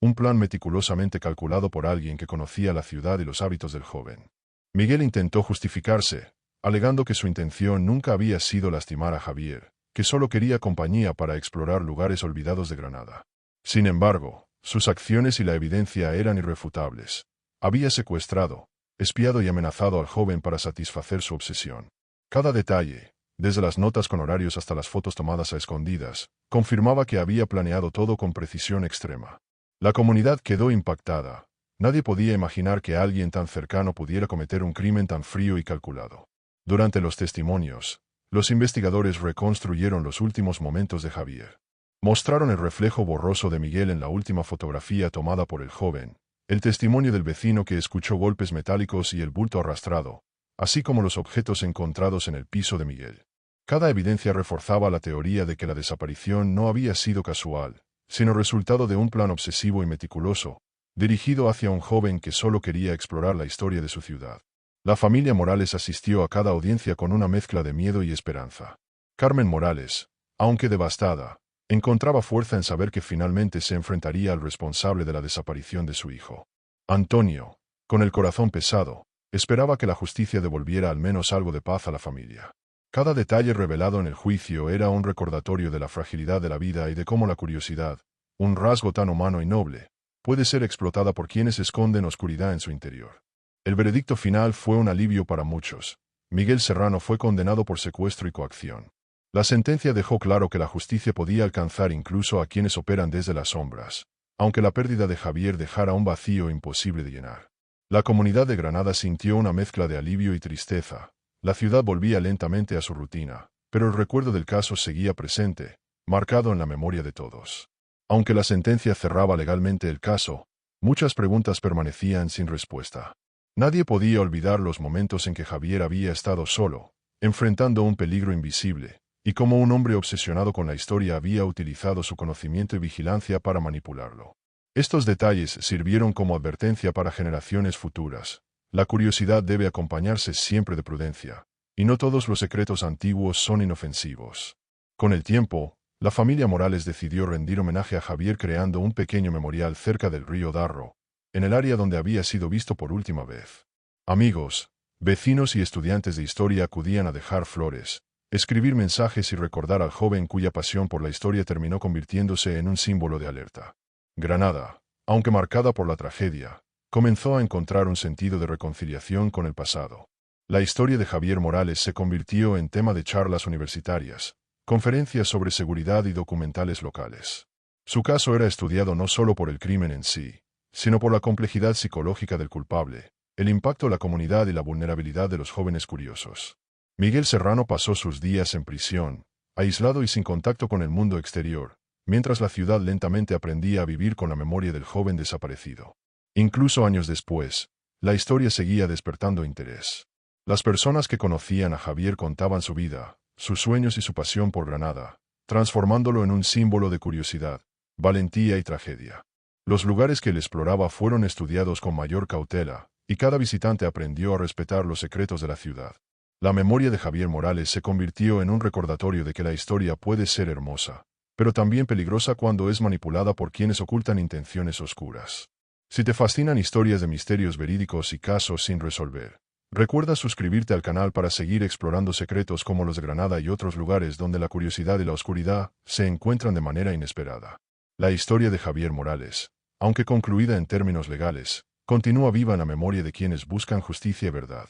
Un plan meticulosamente calculado por alguien que conocía la ciudad y los hábitos del joven. Miguel intentó justificarse, alegando que su intención nunca había sido lastimar a Javier, que solo quería compañía para explorar lugares olvidados de Granada. Sin embargo, sus acciones y la evidencia eran irrefutables. Había secuestrado, espiado y amenazado al joven para satisfacer su obsesión. Cada detalle, desde las notas con horarios hasta las fotos tomadas a escondidas, confirmaba que había planeado todo con precisión extrema. La comunidad quedó impactada. Nadie podía imaginar que alguien tan cercano pudiera cometer un crimen tan frío y calculado. Durante los testimonios, los investigadores reconstruyeron los últimos momentos de Javier. Mostraron el reflejo borroso de Miguel en la última fotografía tomada por el joven, el testimonio del vecino que escuchó golpes metálicos y el bulto arrastrado, así como los objetos encontrados en el piso de Miguel. Cada evidencia reforzaba la teoría de que la desaparición no había sido casual, sino resultado de un plan obsesivo y meticuloso, dirigido hacia un joven que solo quería explorar la historia de su ciudad. La familia Morales asistió a cada audiencia con una mezcla de miedo y esperanza. Carmen Morales, aunque devastada, encontraba fuerza en saber que finalmente se enfrentaría al responsable de la desaparición de su hijo. Antonio, con el corazón pesado, esperaba que la justicia devolviera al menos algo de paz a la familia. Cada detalle revelado en el juicio era un recordatorio de la fragilidad de la vida y de cómo la curiosidad, un rasgo tan humano y noble, puede ser explotada por quienes esconden oscuridad en su interior. El veredicto final fue un alivio para muchos. Miguel Serrano fue condenado por secuestro y coacción. La sentencia dejó claro que la justicia podía alcanzar incluso a quienes operan desde las sombras, aunque la pérdida de Javier dejara un vacío imposible de llenar. La comunidad de Granada sintió una mezcla de alivio y tristeza. La ciudad volvía lentamente a su rutina, pero el recuerdo del caso seguía presente, marcado en la memoria de todos. Aunque la sentencia cerraba legalmente el caso, muchas preguntas permanecían sin respuesta. Nadie podía olvidar los momentos en que Javier había estado solo, enfrentando un peligro invisible, y cómo un hombre obsesionado con la historia había utilizado su conocimiento y vigilancia para manipularlo. Estos detalles sirvieron como advertencia para generaciones futuras. La curiosidad debe acompañarse siempre de prudencia, y no todos los secretos antiguos son inofensivos. Con el tiempo, la familia Morales decidió rendir homenaje a Javier creando un pequeño memorial cerca del río Darro, en el área donde había sido visto por última vez. Amigos, vecinos y estudiantes de historia acudían a dejar flores, escribir mensajes y recordar al joven cuya pasión por la historia terminó convirtiéndose en un símbolo de alerta. Granada, aunque marcada por la tragedia, comenzó a encontrar un sentido de reconciliación con el pasado. La historia de Javier Morales se convirtió en tema de charlas universitarias, conferencias sobre seguridad y documentales locales. Su caso era estudiado no solo por el crimen en sí, sino por la complejidad psicológica del culpable, el impacto en la comunidad y la vulnerabilidad de los jóvenes curiosos. Miguel Serrano pasó sus días en prisión, aislado y sin contacto con el mundo exterior, mientras la ciudad lentamente aprendía a vivir con la memoria del joven desaparecido. Incluso años después, la historia seguía despertando interés. Las personas que conocían a Javier contaban su vida, sus sueños y su pasión por Granada, transformándolo en un símbolo de curiosidad, valentía y tragedia. Los lugares que él exploraba fueron estudiados con mayor cautela, y cada visitante aprendió a respetar los secretos de la ciudad. La memoria de Javier Morales se convirtió en un recordatorio de que la historia puede ser hermosa, pero también peligrosa cuando es manipulada por quienes ocultan intenciones oscuras. Si te fascinan historias de misterios verídicos y casos sin resolver, recuerda suscribirte al canal para seguir explorando secretos como los de Granada y otros lugares donde la curiosidad y la oscuridad se encuentran de manera inesperada. La historia de Javier Morales, aunque concluida en términos legales, continúa viva en la memoria de quienes buscan justicia y verdad.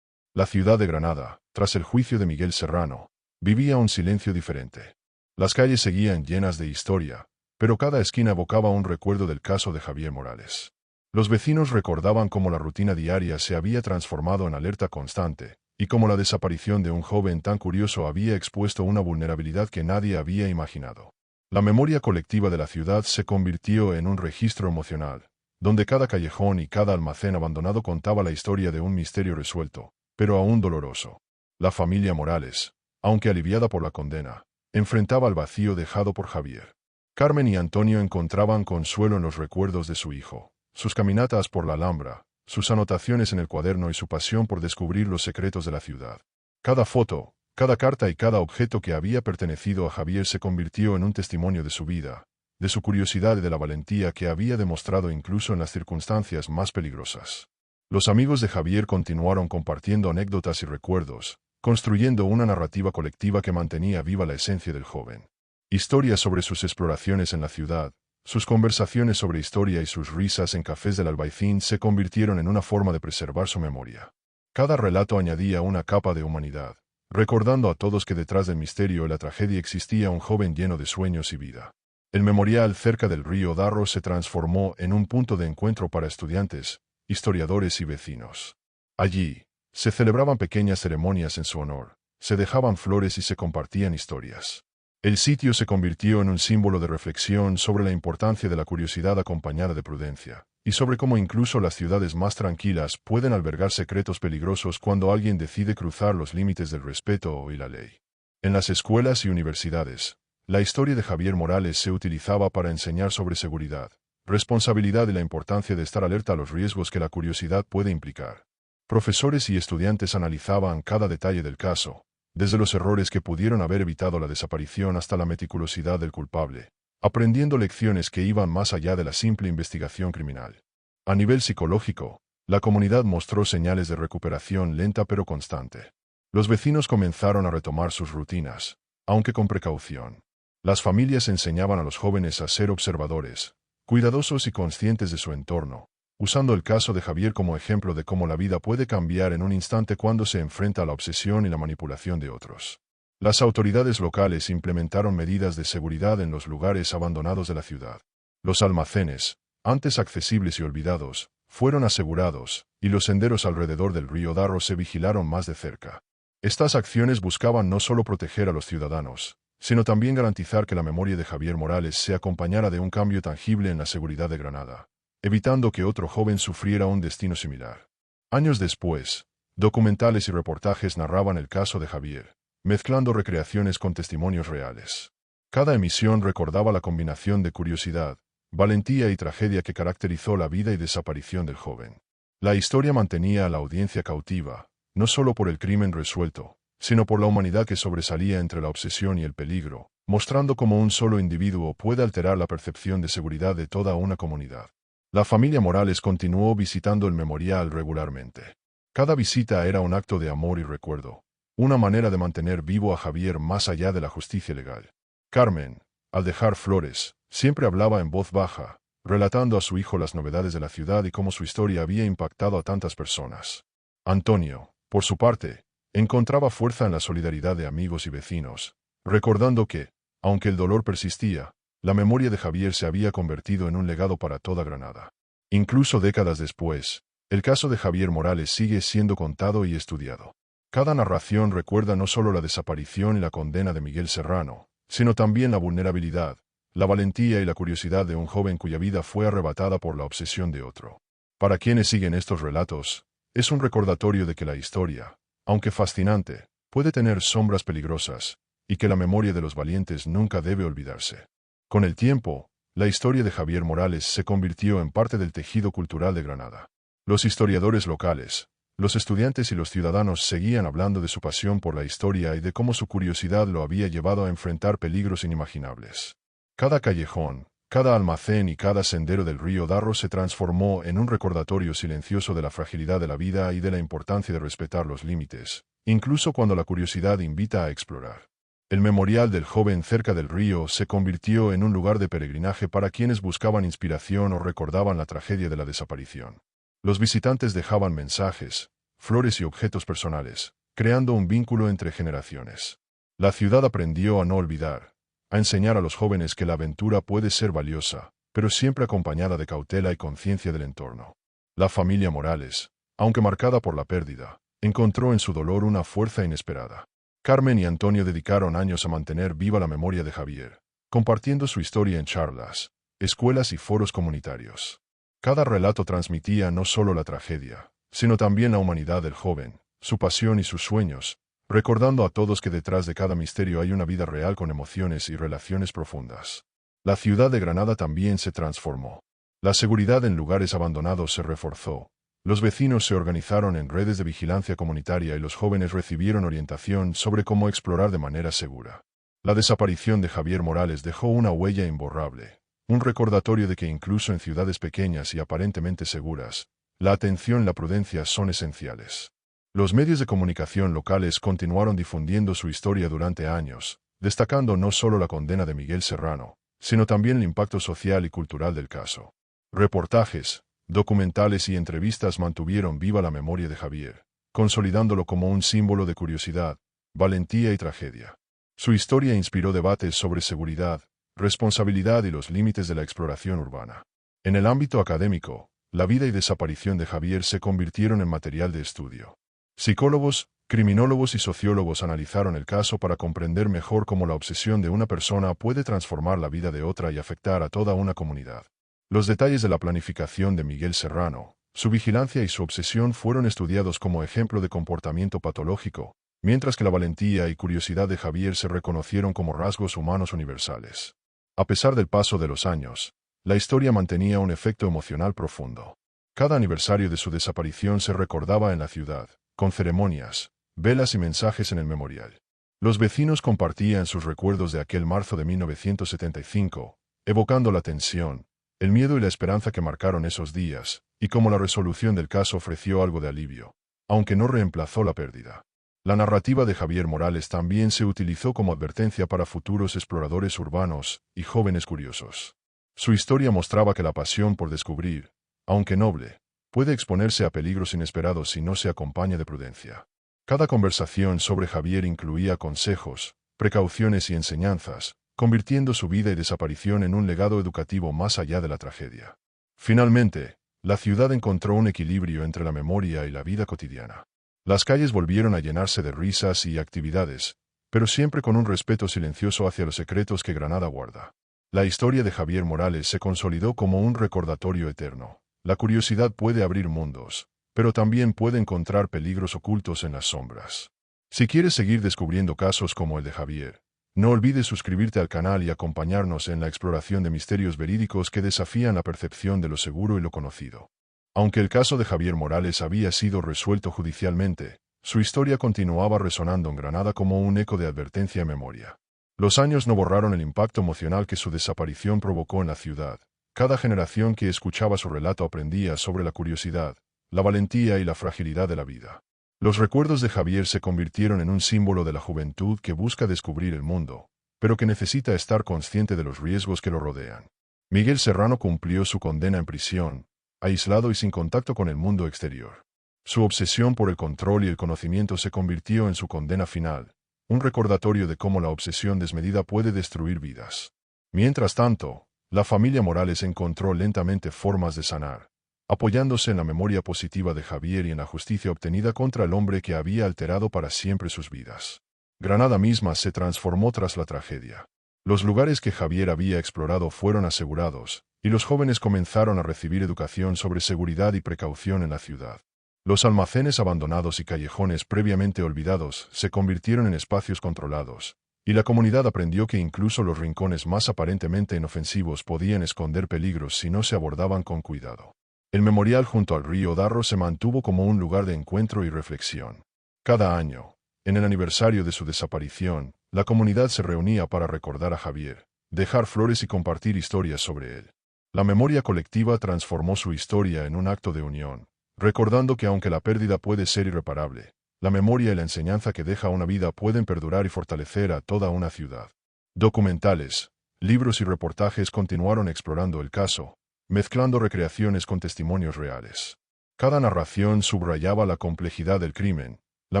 La ciudad de Granada, tras el juicio de Miguel Serrano, vivía un silencio diferente. Las calles seguían llenas de historia, pero cada esquina evocaba un recuerdo del caso de Javier Morales. Los vecinos recordaban cómo la rutina diaria se había transformado en alerta constante, y cómo la desaparición de un joven tan curioso había expuesto una vulnerabilidad que nadie había imaginado. La memoria colectiva de la ciudad se convirtió en un registro emocional, donde cada callejón y cada almacén abandonado contaba la historia de un misterio resuelto, pero aún doloroso. La familia Morales, aunque aliviada por la condena, enfrentaba el vacío dejado por Javier. Carmen y Antonio encontraban consuelo en los recuerdos de su hijo, sus caminatas por la Alhambra, sus anotaciones en el cuaderno y su pasión por descubrir los secretos de la ciudad. Cada foto, cada carta y cada objeto que había pertenecido a Javier se convirtió en un testimonio de su vida, de su curiosidad y de la valentía que había demostrado incluso en las circunstancias más peligrosas. Los amigos de Javier continuaron compartiendo anécdotas y recuerdos, construyendo una narrativa colectiva que mantenía viva la esencia del joven. Historias sobre sus exploraciones en la ciudad, sus conversaciones sobre historia y sus risas en cafés del Albaicín se convirtieron en una forma de preservar su memoria. Cada relato añadía una capa de humanidad, recordando a todos que detrás del misterio y la tragedia existía un joven lleno de sueños y vida. El memorial cerca del río Darro se transformó en un punto de encuentro para estudiantes, historiadores y vecinos. Allí, se celebraban pequeñas ceremonias en su honor, se dejaban flores y se compartían historias. El sitio se convirtió en un símbolo de reflexión sobre la importancia de la curiosidad acompañada de prudencia, y sobre cómo incluso las ciudades más tranquilas pueden albergar secretos peligrosos cuando alguien decide cruzar los límites del respeto y la ley. En las escuelas y universidades, la historia de Javier Morales se utilizaba para enseñar sobre seguridad, responsabilidad y la importancia de estar alerta a los riesgos que la curiosidad puede implicar. Profesores y estudiantes analizaban cada detalle del caso, desde los errores que pudieron haber evitado la desaparición hasta la meticulosidad del culpable, aprendiendo lecciones que iban más allá de la simple investigación criminal. A nivel psicológico, la comunidad mostró señales de recuperación lenta pero constante. Los vecinos comenzaron a retomar sus rutinas, aunque con precaución. Las familias enseñaban a los jóvenes a ser observadores, cuidadosos y conscientes de su entorno, usando el caso de Javier como ejemplo de cómo la vida puede cambiar en un instante cuando se enfrenta a la obsesión y la manipulación de otros. Las autoridades locales implementaron medidas de seguridad en los lugares abandonados de la ciudad. Los almacenes, antes accesibles y olvidados, fueron asegurados, y los senderos alrededor del río Darro se vigilaron más de cerca. Estas acciones buscaban no solo proteger a los ciudadanos, sino también garantizar que la memoria de Javier Morales se acompañara de un cambio tangible en la seguridad de Granada, evitando que otro joven sufriera un destino similar. Años después, documentales y reportajes narraban el caso de Javier, mezclando recreaciones con testimonios reales. Cada emisión recordaba la combinación de curiosidad, valentía y tragedia que caracterizó la vida y desaparición del joven. La historia mantenía a la audiencia cautiva, no solo por el crimen resuelto, sino por la humanidad que sobresalía entre la obsesión y el peligro, mostrando cómo un solo individuo puede alterar la percepción de seguridad de toda una comunidad. La familia Morales continuó visitando el memorial regularmente. Cada visita era un acto de amor y recuerdo, una manera de mantener vivo a Javier más allá de la justicia legal. Carmen, al dejar flores, siempre hablaba en voz baja, relatando a su hijo las novedades de la ciudad y cómo su historia había impactado a tantas personas. Antonio, por su parte, encontraba fuerza en la solidaridad de amigos y vecinos, recordando que, aunque el dolor persistía, la memoria de Javier se había convertido en un legado para toda Granada. Incluso décadas después, el caso de Javier Morales sigue siendo contado y estudiado. Cada narración recuerda no solo la desaparición y la condena de Miguel Serrano, sino también la vulnerabilidad, la valentía y la curiosidad de un joven cuya vida fue arrebatada por la obsesión de otro. Para quienes siguen estos relatos, es un recordatorio de que la historia, aunque fascinante, puede tener sombras peligrosas, y que la memoria de los valientes nunca debe olvidarse. Con el tiempo, la historia de Javier Morales se convirtió en parte del tejido cultural de Granada. Los historiadores locales, los estudiantes y los ciudadanos seguían hablando de su pasión por la historia y de cómo su curiosidad lo había llevado a enfrentar peligros inimaginables. Cada callejón, cada almacén y cada sendero del río Darro se transformó en un recordatorio silencioso de la fragilidad de la vida y de la importancia de respetar los límites, incluso cuando la curiosidad invita a explorar. El memorial del joven cerca del río se convirtió en un lugar de peregrinaje para quienes buscaban inspiración o recordaban la tragedia de la desaparición. Los visitantes dejaban mensajes, flores y objetos personales, creando un vínculo entre generaciones. La ciudad aprendió a no olvidar, a enseñar a los jóvenes que la aventura puede ser valiosa, pero siempre acompañada de cautela y conciencia del entorno. La familia Morales, aunque marcada por la pérdida, encontró en su dolor una fuerza inesperada. Carmen y Antonio dedicaron años a mantener viva la memoria de Javier, compartiendo su historia en charlas, escuelas y foros comunitarios. Cada relato transmitía no solo la tragedia, sino también la humanidad del joven, su pasión y sus sueños, recordando a todos que detrás de cada misterio hay una vida real con emociones y relaciones profundas. La ciudad de Granada también se transformó. La seguridad en lugares abandonados se reforzó. Los vecinos se organizaron en redes de vigilancia comunitaria y los jóvenes recibieron orientación sobre cómo explorar de manera segura. La desaparición de Javier Morales dejó una huella imborrable, un recordatorio de que incluso en ciudades pequeñas y aparentemente seguras, la atención y la prudencia son esenciales. Los medios de comunicación locales continuaron difundiendo su historia durante años, destacando no solo la condena de Miguel Serrano, sino también el impacto social y cultural del caso. Reportajes, documentales y entrevistas mantuvieron viva la memoria de Javier, consolidándolo como un símbolo de curiosidad, valentía y tragedia. Su historia inspiró debates sobre seguridad, responsabilidad y los límites de la exploración urbana. En el ámbito académico, la vida y desaparición de Javier se convirtieron en material de estudio. Psicólogos, criminólogos y sociólogos analizaron el caso para comprender mejor cómo la obsesión de una persona puede transformar la vida de otra y afectar a toda una comunidad. Los detalles de la planificación de Miguel Serrano, su vigilancia y su obsesión fueron estudiados como ejemplo de comportamiento patológico, mientras que la valentía y curiosidad de Javier se reconocieron como rasgos humanos universales. A pesar del paso de los años, la historia mantenía un efecto emocional profundo. Cada aniversario de su desaparición se recordaba en la ciudad, con ceremonias, velas y mensajes en el memorial. Los vecinos compartían sus recuerdos de aquel marzo de 1975, evocando la tensión, el miedo y la esperanza que marcaron esos días, y cómo la resolución del caso ofreció algo de alivio, aunque no reemplazó la pérdida. La narrativa de Javier Morales también se utilizó como advertencia para futuros exploradores urbanos y jóvenes curiosos. Su historia mostraba que la pasión por descubrir, aunque noble, puede exponerse a peligros inesperados si no se acompaña de prudencia. Cada conversación sobre Javier incluía consejos, precauciones y enseñanzas, convirtiendo su vida y desaparición en un legado educativo más allá de la tragedia. Finalmente, la ciudad encontró un equilibrio entre la memoria y la vida cotidiana. Las calles volvieron a llenarse de risas y actividades, pero siempre con un respeto silencioso hacia los secretos que Granada guarda. La historia de Javier Morales se consolidó como un recordatorio eterno. La curiosidad puede abrir mundos, pero también puede encontrar peligros ocultos en las sombras. Si quieres seguir descubriendo casos como el de Javier, no olvides suscribirte al canal y acompañarnos en la exploración de misterios verídicos que desafían la percepción de lo seguro y lo conocido. Aunque el caso de Javier Morales había sido resuelto judicialmente, su historia continuaba resonando en Granada como un eco de advertencia y memoria. Los años no borraron el impacto emocional que su desaparición provocó en la ciudad. Cada generación que escuchaba su relato aprendía sobre la curiosidad, la valentía y la fragilidad de la vida. Los recuerdos de Javier se convirtieron en un símbolo de la juventud que busca descubrir el mundo, pero que necesita estar consciente de los riesgos que lo rodean. Miguel Serrano cumplió su condena en prisión, aislado y sin contacto con el mundo exterior. Su obsesión por el control y el conocimiento se convirtió en su condena final, un recordatorio de cómo la obsesión desmedida puede destruir vidas. Mientras tanto, la familia Morales encontró lentamente formas de sanar, apoyándose en la memoria positiva de Javier y en la justicia obtenida contra el hombre que había alterado para siempre sus vidas. Granada misma se transformó tras la tragedia. Los lugares que Javier había explorado fueron asegurados, y los jóvenes comenzaron a recibir educación sobre seguridad y precaución en la ciudad. Los almacenes abandonados y callejones previamente olvidados se convirtieron en espacios controlados, y la comunidad aprendió que incluso los rincones más aparentemente inofensivos podían esconder peligros si no se abordaban con cuidado. El memorial junto al río Darro se mantuvo como un lugar de encuentro y reflexión. Cada año, en el aniversario de su desaparición, la comunidad se reunía para recordar a Javier, dejar flores y compartir historias sobre él. La memoria colectiva transformó su historia en un acto de unión, recordando que aunque la pérdida puede ser irreparable, la memoria y la enseñanza que deja una vida pueden perdurar y fortalecer a toda una ciudad. Documentales, libros y reportajes continuaron explorando el caso, mezclando recreaciones con testimonios reales. Cada narración subrayaba la complejidad del crimen, la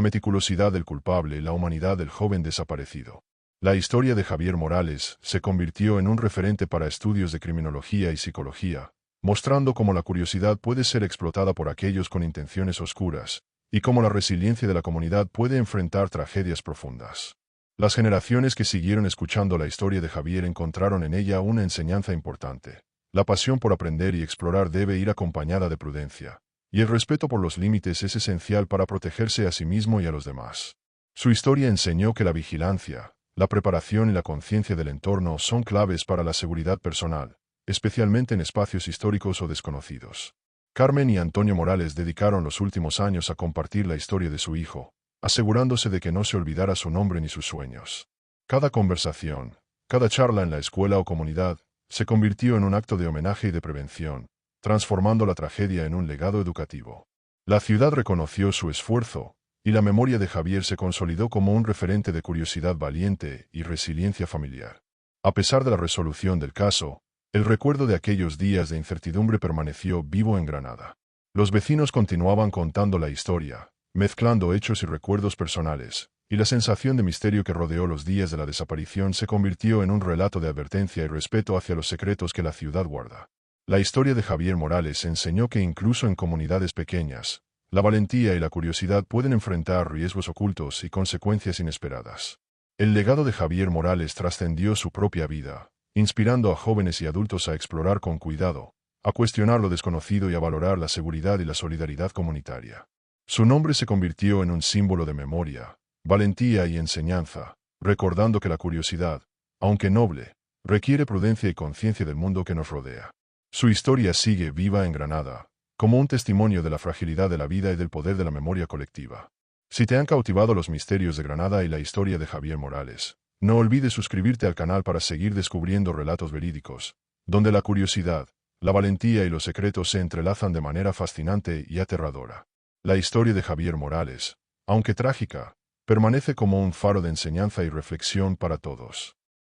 meticulosidad del culpable y la humanidad del joven desaparecido. La historia de Javier Morales se convirtió en un referente para estudios de criminología y psicología, mostrando cómo la curiosidad puede ser explotada por aquellos con intenciones oscuras, y cómo la resiliencia de la comunidad puede enfrentar tragedias profundas. Las generaciones que siguieron escuchando la historia de Javier encontraron en ella una enseñanza importante. La pasión por aprender y explorar debe ir acompañada de prudencia, y el respeto por los límites es esencial para protegerse a sí mismo y a los demás. Su historia enseñó que la vigilancia, la preparación y la conciencia del entorno son claves para la seguridad personal, especialmente en espacios históricos o desconocidos. Carmen y Antonio Morales dedicaron los últimos años a compartir la historia de su hijo, asegurándose de que no se olvidara su nombre ni sus sueños. Cada conversación, cada charla en la escuela o comunidad, se convirtió en un acto de homenaje y de prevención, transformando la tragedia en un legado educativo. La ciudad reconoció su esfuerzo, y la memoria de Javier se consolidó como un referente de curiosidad valiente y resiliencia familiar. A pesar de la resolución del caso, el recuerdo de aquellos días de incertidumbre permaneció vivo en Granada. Los vecinos continuaban contando la historia, mezclando hechos y recuerdos personales, y la sensación de misterio que rodeó los días de la desaparición se convirtió en un relato de advertencia y respeto hacia los secretos que la ciudad guarda. La historia de Javier Morales enseñó que incluso en comunidades pequeñas, la valentía y la curiosidad pueden enfrentar riesgos ocultos y consecuencias inesperadas. El legado de Javier Morales trascendió su propia vida, inspirando a jóvenes y adultos a explorar con cuidado, a cuestionar lo desconocido y a valorar la seguridad y la solidaridad comunitaria. Su nombre se convirtió en un símbolo de memoria, valentía y enseñanza, recordando que la curiosidad, aunque noble, requiere prudencia y conciencia del mundo que nos rodea. Su historia sigue viva en Granada, como un testimonio de la fragilidad de la vida y del poder de la memoria colectiva. Si te han cautivado los misterios de Granada y la historia de Javier Morales, no olvides suscribirte al canal para seguir descubriendo relatos verídicos, donde la curiosidad, la valentía y los secretos se entrelazan de manera fascinante y aterradora. La historia de Javier Morales, aunque trágica, permanece como un faro de enseñanza y reflexión para todos.